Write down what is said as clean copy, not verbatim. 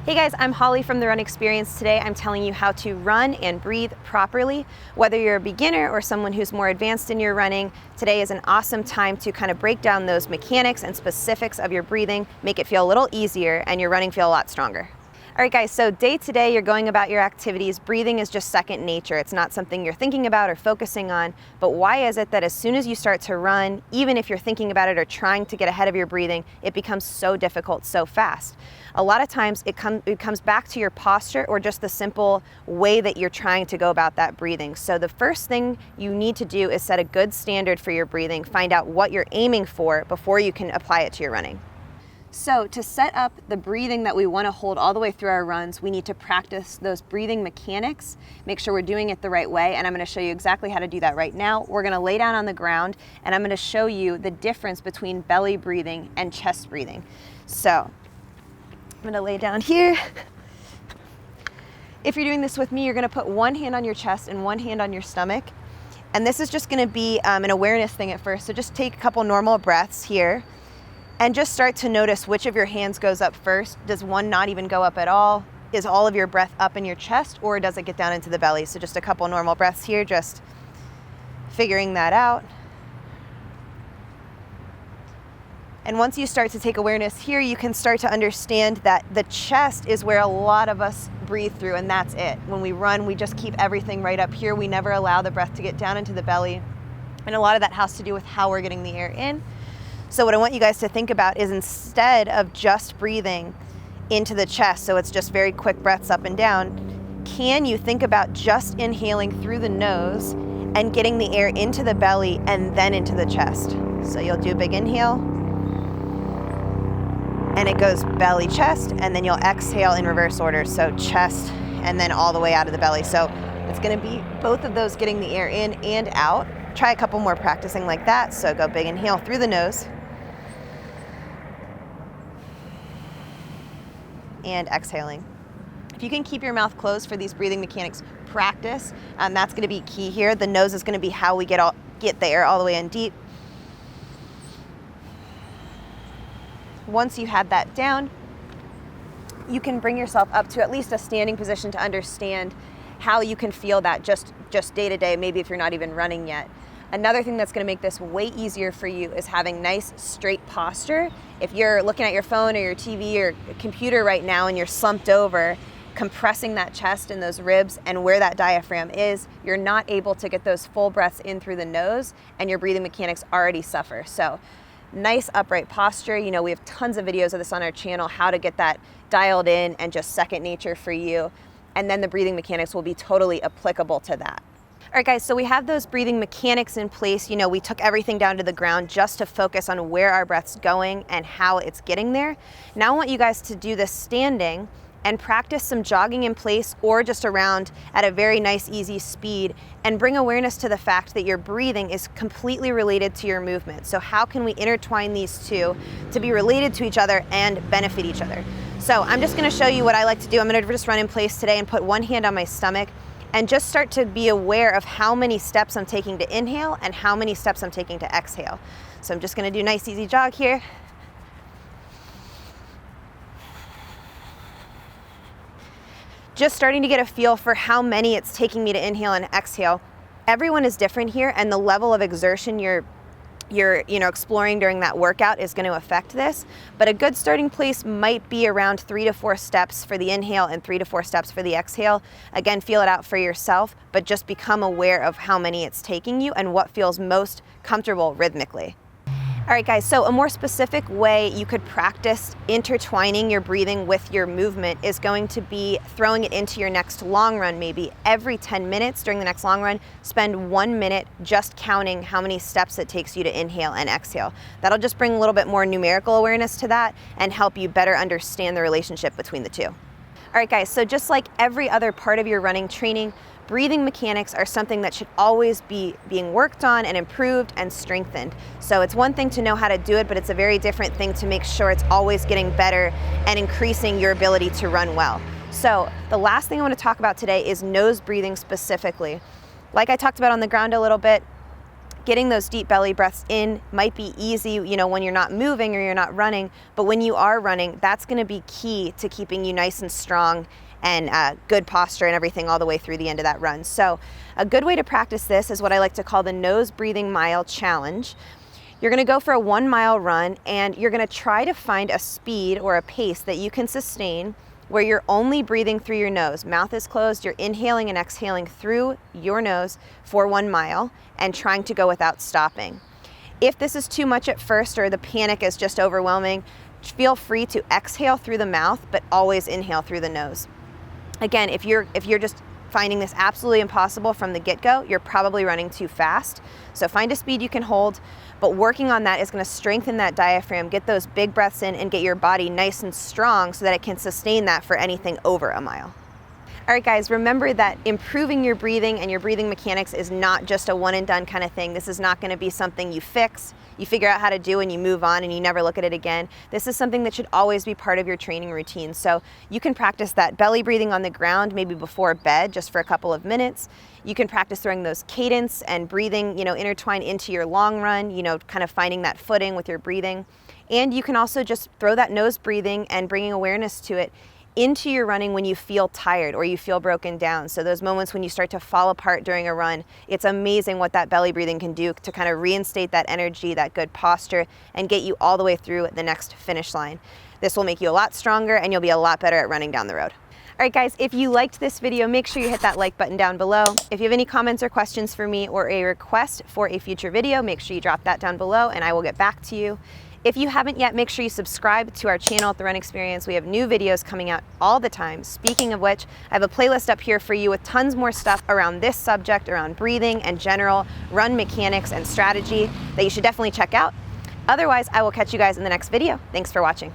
Hey guys, I'm Holly from The Run Experience. Today I'm telling you how to run and breathe properly. Whether you're a beginner or someone who's more advanced in your running, today is an awesome time to kind of break down those mechanics and specifics of your breathing, make it feel a little easier, and your running feel a lot stronger. All right guys, so day to day you're going about your activities. Breathing is just second nature. It's not something you're thinking about or focusing on, but why is it that as soon as you start to run, even if you're thinking about it or trying to get ahead of your breathing, it becomes so difficult so fast? A lot of times it comes back to your posture or just the simple way that you're trying to go about that breathing. So the first thing you need to do is set a good standard for your breathing, find out what you're aiming for before you can apply it to your running. So to set up the breathing that we want to hold all the way through our runs, we need to practice those breathing mechanics, make sure we're doing it the right way, and I'm going to show you exactly how to do that right now. We're going to lay down on the ground, and I'm going to show you the difference between belly breathing and chest breathing. So I'm going to lay down here. If you're doing this with me, you're going to put one hand on your chest and one hand on your stomach, and this is just going to be an awareness thing at first, so just take a couple normal breaths here. And just start to notice which of your hands goes up first. Does one not even go up at all? Is all of your breath up in your chest, or does it get down into the belly? So just a couple normal breaths here, just figuring that out. And once you start to take awareness here, you can start to understand that the chest is where a lot of us breathe through, and that's it. When we run, we just keep everything right up here. We never allow the breath to get down into the belly. And a lot of that has to do with how we're getting the air in. So what I want you guys to think about is, instead of just breathing into the chest, so it's just very quick breaths up and down, can you think about just inhaling through the nose and getting the air into the belly and then into the chest? So you'll do a big inhale, and it goes belly, chest, and then you'll exhale in reverse order. So chest and then all the way out of the belly. So it's gonna be both of those getting the air in and out. Try a couple more practicing like that. So go big inhale through the nose, and exhaling. If you can keep your mouth closed for these breathing mechanics, practice. That's going to be key here. The nose is going to be how we get the air all the way in deep. Once you have that down, you can bring yourself up to at least a standing position to understand how you can feel that just day to day, maybe if you're not even running yet. Another thing that's going to make this way easier for you is having nice straight posture. If you're looking at your phone or your TV or computer right now and you're slumped over, compressing that chest and those ribs and where that diaphragm is, you're not able to get those full breaths in through the nose, and your breathing mechanics already suffer. So nice upright posture. You know, we have tons of videos of this on our channel, how to get that dialed in and just second nature for you. And then the breathing mechanics will be totally applicable to that. All right guys, so we have those breathing mechanics in place. You know, we took everything down to the ground just to focus on where our breath's going and how it's getting there. Now I want you guys to do this standing and practice some jogging in place or just around at a very nice, easy speed, and bring awareness to the fact that your breathing is completely related to your movement. So how can we intertwine these two to be related to each other and benefit each other? So I'm just gonna show you what I like to do. I'm gonna just run in place today and put one hand on my stomach and just start to be aware of how many steps I'm taking to inhale and how many steps I'm taking to exhale. So I'm just gonna do a nice easy jog here. Just starting to get a feel for how many it's taking me to inhale and exhale. Everyone is different here, and the level of exertion you're exploring during that workout is going to affect this. But a good starting place might be around 3 to 4 steps for the inhale and 3 to 4 steps for the exhale. Again, feel it out for yourself, but just become aware of how many it's taking you and what feels most comfortable rhythmically. All right guys, so a more specific way you could practice intertwining your breathing with your movement is going to be throwing it into your next long run. Maybe every 10 minutes during the next long run, spend 1 minute just counting how many steps it takes you to inhale and exhale. That'll just bring a little bit more numerical awareness to that and help you better understand the relationship between the two. All right guys, so just like every other part of your running training, breathing mechanics are something that should always be being worked on and improved and strengthened. So it's one thing to know how to do it, but it's a very different thing to make sure it's always getting better and increasing your ability to run well. So the last thing I want to talk about today is nose breathing specifically. Like I talked about on the ground a little bit, getting those deep belly breaths in might be easy, you know, when you're not moving or you're not running, but when you are running, that's gonna be key to keeping you nice and strong and good posture and everything all the way through the end of that run. So a good way to practice this is what I like to call the nose breathing mile challenge. You're gonna go for a 1 mile run, and you're gonna try to find a speed or a pace that you can sustain where you're only breathing through your nose. Mouth is closed, you're inhaling and exhaling through your nose for 1 mile and trying to go without stopping. If this is too much at first or the panic is just overwhelming, feel free to exhale through the mouth, but always inhale through the nose. Again, if you're just finding this absolutely impossible from the get-go, you're probably running too fast. So find a speed you can hold, but working on that is gonna strengthen that diaphragm, get those big breaths in, and get your body nice and strong so that it can sustain that for anything over a mile. All right, guys, remember that improving your breathing and your breathing mechanics is not just a one and done kind of thing. This is not gonna be something you fix, you figure out how to do and you move on and you never look at it again. This is something that should always be part of your training routine. So you can practice that belly breathing on the ground, maybe before bed, just for a couple of minutes. You can practice throwing those cadence and breathing, you know, intertwine into your long run, you know, kind of finding that footing with your breathing. And you can also just throw that nose breathing and bringing awareness to it into your running when you feel tired or you feel broken down. So those moments when you start to fall apart during a run, it's amazing what that belly breathing can do to kind of reinstate that energy, that good posture, and get you all the way through the next finish line. This will make you a lot stronger and you'll be a lot better at running down the road. All right, guys, if you liked this video, make sure you hit that like button down below. If you have any comments or questions for me or a request for a future video, make sure you drop that down below and I will get back to you. If you haven't yet, make sure you subscribe to our channel at The Run Experience. We have new videos coming out all the time. Speaking of which, I have a playlist up here for you with tons more stuff around this subject, around breathing and general run mechanics and strategy that you should definitely check out. Otherwise, I will catch you guys in the next video. Thanks for watching.